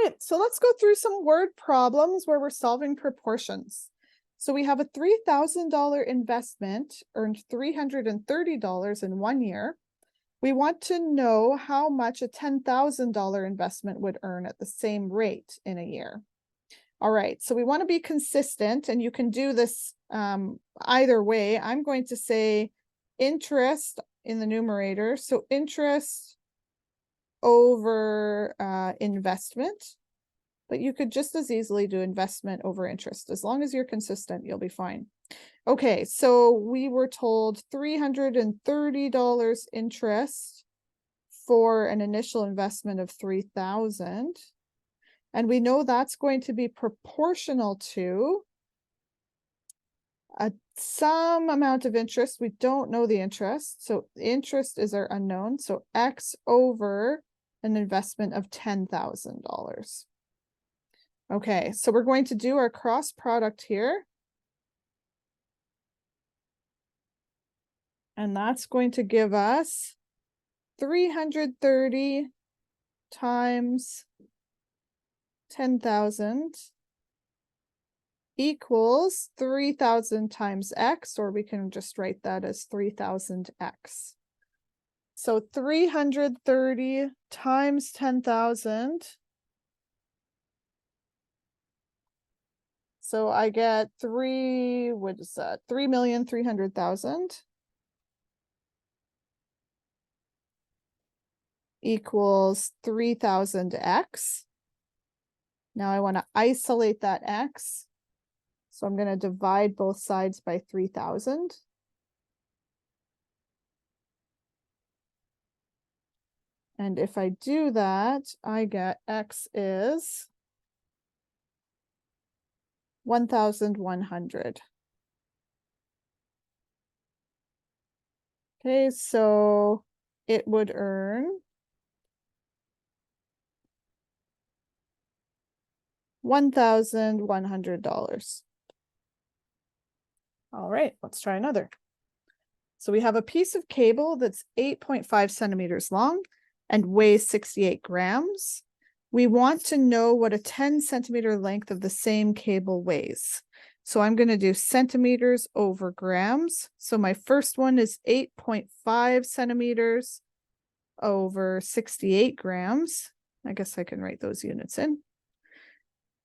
right, so let's go through some word problems where we're solving proportions. So we have a $3,000 investment earned $330 in 1 year. We want to know how much a $10,000 investment would earn at the same rate in a year. All right, so we want to be consistent, and you can do this either way. I'm going to say interest in the numerator, so interest over investment, but you could just as easily do investment over interest. As long as you're consistent, you'll be fine. Okay, so we were told $330 interest for an initial investment of $3,000. And we know that's going to be proportional to some amount of interest. We don't know the interest. So interest is our unknown. So X over an investment of $10,000. Okay, so we're going to do our cross product here. And that's going to give us 330 times 10,000 equals 3,000 times X, or we can just write that as 3,000X. So 330 times 10,000. So I get 3,300,000 equals 3,000X. Now I want to isolate that X. So I'm going to divide both sides by 3,000. And if I do that, I get X is 1,100. Okay, so it would earn $1,100. All right, let's try another. So we have a piece of cable that's 8.5 centimeters long and weighs 68 grams. We want to know what a 10 centimeter length of the same cable weighs. So I'm going to do centimeters over grams. So my first one is 8.5 centimeters over 68 grams. I guess I can write those units in.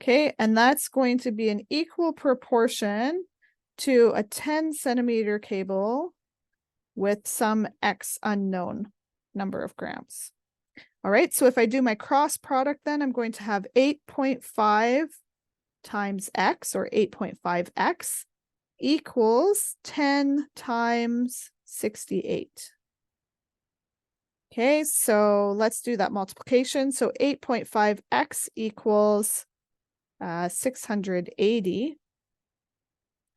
Okay, and that's going to be an equal proportion to a 10 centimeter cable with some X unknown number of grams. All right, so if I do my cross product, then I'm going to have 8.5 times X, or 8.5X, equals 10 times 68. Okay, so let's do that multiplication. So 8.5X equals 680.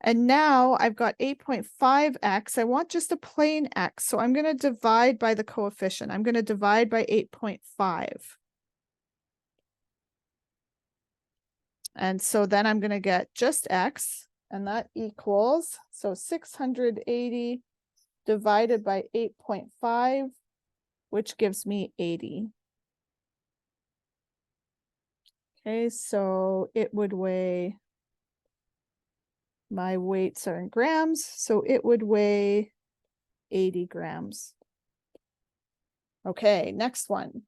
And now I've got 8.5X. I want just a plain X. So I'm going to divide by the coefficient. I'm going to divide by 8.5. And so then I'm going to get just X, and that equals, so 680 divided by 8.5, which gives me 80. Okay, so it would weigh, my weights are in grams, so it would weigh 80 grams. Okay, next one.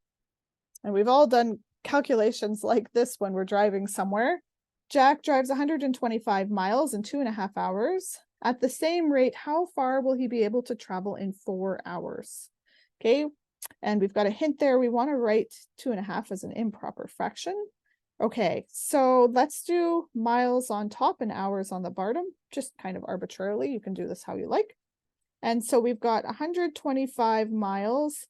And we've all done calculations like this when we're driving somewhere. Jack drives 125 miles in 2.5 hours. At the same rate, how far will he be able to travel in 4 hours? Okay, and we've got a hint there. We want to write 2.5 as an improper fraction. Okay, so let's do miles on top and hours on the bottom, just kind of arbitrarily. You can do this how you like. And so we've got 125 miles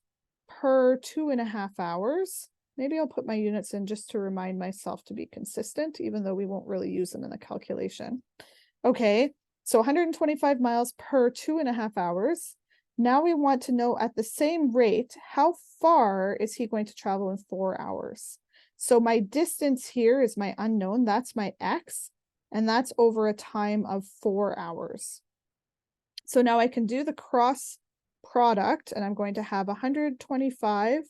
per 2.5 hours. Maybe I'll put my units in just to remind myself to be consistent, even though we won't really use them in the calculation. Okay, so 125 miles per 2.5 hours. Now we want to know at the same rate, how far is he going to travel in 4 hours? So my distance here is my unknown, that's my X, and that's over a time of 4 hours. So now I can do the cross product, and I'm going to have 125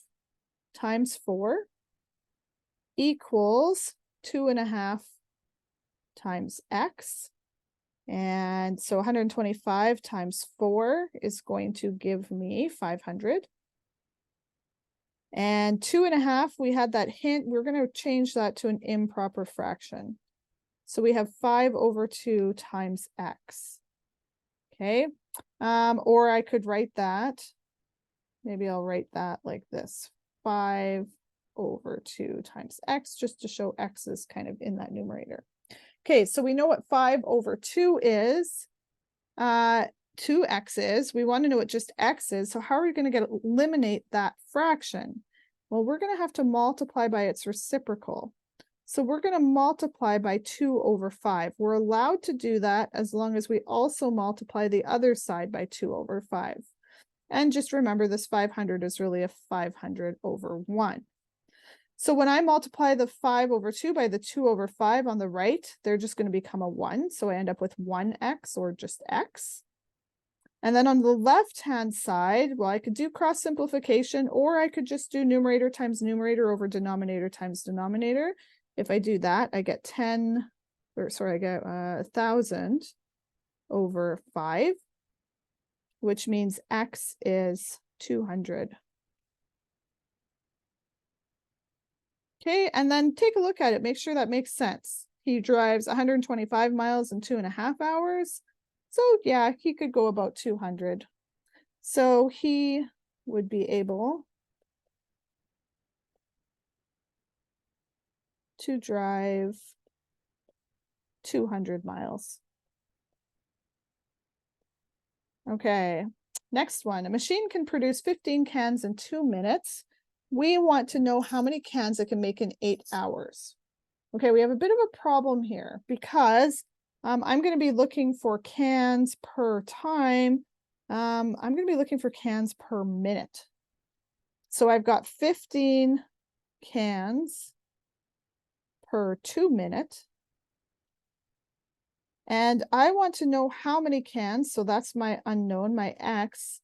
times 4. equals 2.5 times x. And so 125 times 4 is going to give me 500. And 2.5, we had that hint. We're going to change that to an improper fraction. So we have 5/2 times x. Okay. Or I could write that. Maybe I'll write that like this. 5/2 times x, just to show x is kind of in that numerator. Okay, so we know what 5/2 is. 2x is. We want to know what just x is. So how are we going to eliminate that fraction? Well, we're going to have to multiply by its reciprocal. So we're going to multiply by 2/5. We're allowed to do that as long as we also multiply the other side by 2/5. And just remember, this 500 is really a 500/1. So when I multiply the 5/2 by the 2/5 on the right, they're just going to become a 1. So I end up with 1x, or just x. And then on the left-hand side, well, I could do cross simplification, or I could just do numerator times numerator over denominator times denominator. If I do that, I get 1,000/5, which means x is 200. Okay, and then take a look at it. Make sure that makes sense. He drives 125 miles in 2.5 hours. So yeah, he could go about 200. So he would be able to drive 200 miles. Okay, next one. A machine can produce 15 cans in 2 minutes. We want to know how many cans it can make in 8 hours. Okay, we have a bit of a problem here because I'm going to be looking for cans per time. I'm going to be looking for cans per minute. So I've got 15 cans per 2 minute. And I want to know how many cans, so that's my unknown, my x,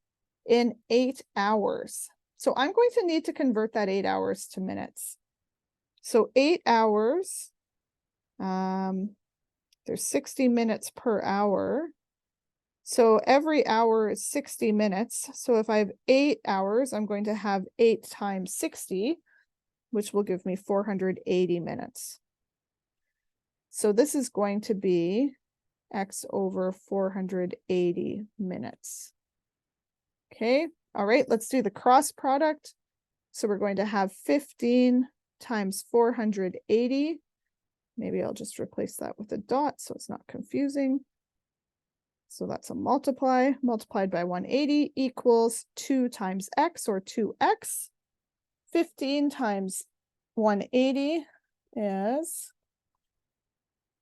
in 8 hours. So I'm going to need to convert that 8 hours to minutes. So 8 hours, there's 60 minutes per hour. So every hour is 60 minutes. So if I have 8 hours, I'm going to have 8 times 60, which will give me 480 minutes. So this is going to be x over 480 minutes. Okay, all right, let's do the cross product. So we're going to have 15 times 480. Maybe I'll just replace that with a dot so it's not confusing. So that's a multiply, multiplied by 180 equals 2 times x, or 2x. 15 times 180 is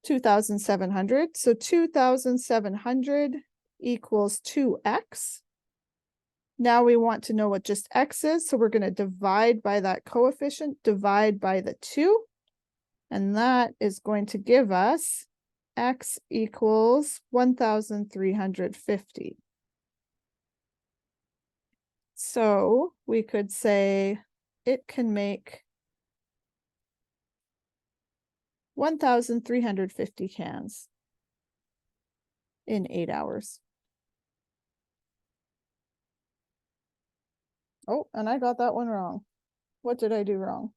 2,700. So 2,700 equals 2x. Now we want to know what just x is. So we're going to divide by that coefficient, divide by the 2. And that is going to give us x equals 1,350. So we could say it can make 1,350 cans in 8 hours. Oh, and I got that one wrong. What did I do wrong?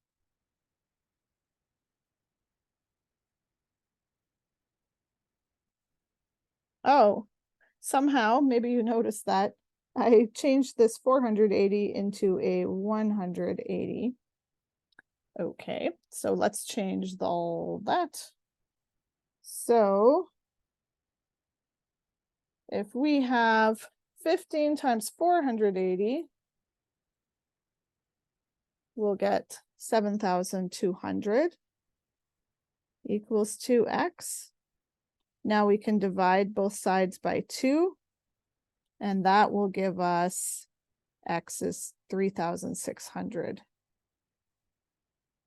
Oh, somehow, maybe you noticed that I changed this 480 into a 180. Okay, so let's change all that. So if we have 15 times 480, we'll get 7,200 equals 2x. Now we can divide both sides by 2, and that will give us x is 3,600.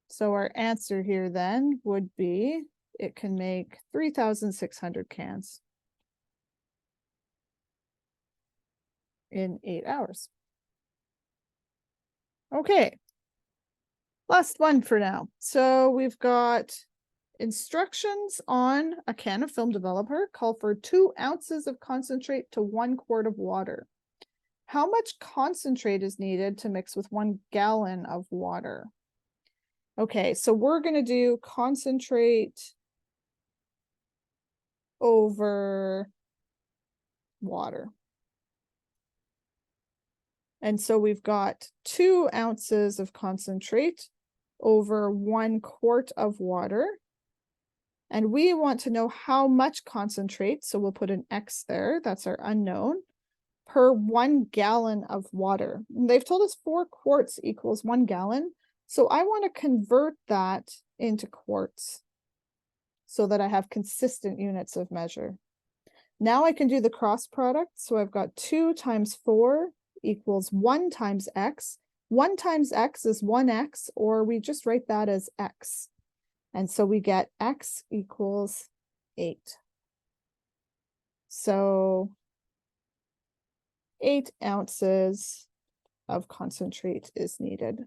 So our answer here then would be it can make 3,600 cans in 8 hours. Okay. Last one for now. So we've got instructions on a can of film developer call for 2 ounces of concentrate to 1 quart of water. How much concentrate is needed to mix with 1 gallon of water? Okay, so we're going to do concentrate over water. And so we've got 2 ounces of concentrate over 1 quart of water. And we want to know how much concentrate, so we'll put an X there, that's our unknown, per 1 gallon of water. And they've told us 4 quarts equals 1 gallon. So I want to convert that into quarts so that I have consistent units of measure. Now I can do the cross product. So I've got 2 times 4 equals 1 times X. 1 times X is 1X, or we just write that as X. And so we get X equals 8. So 8 ounces of concentrate is needed.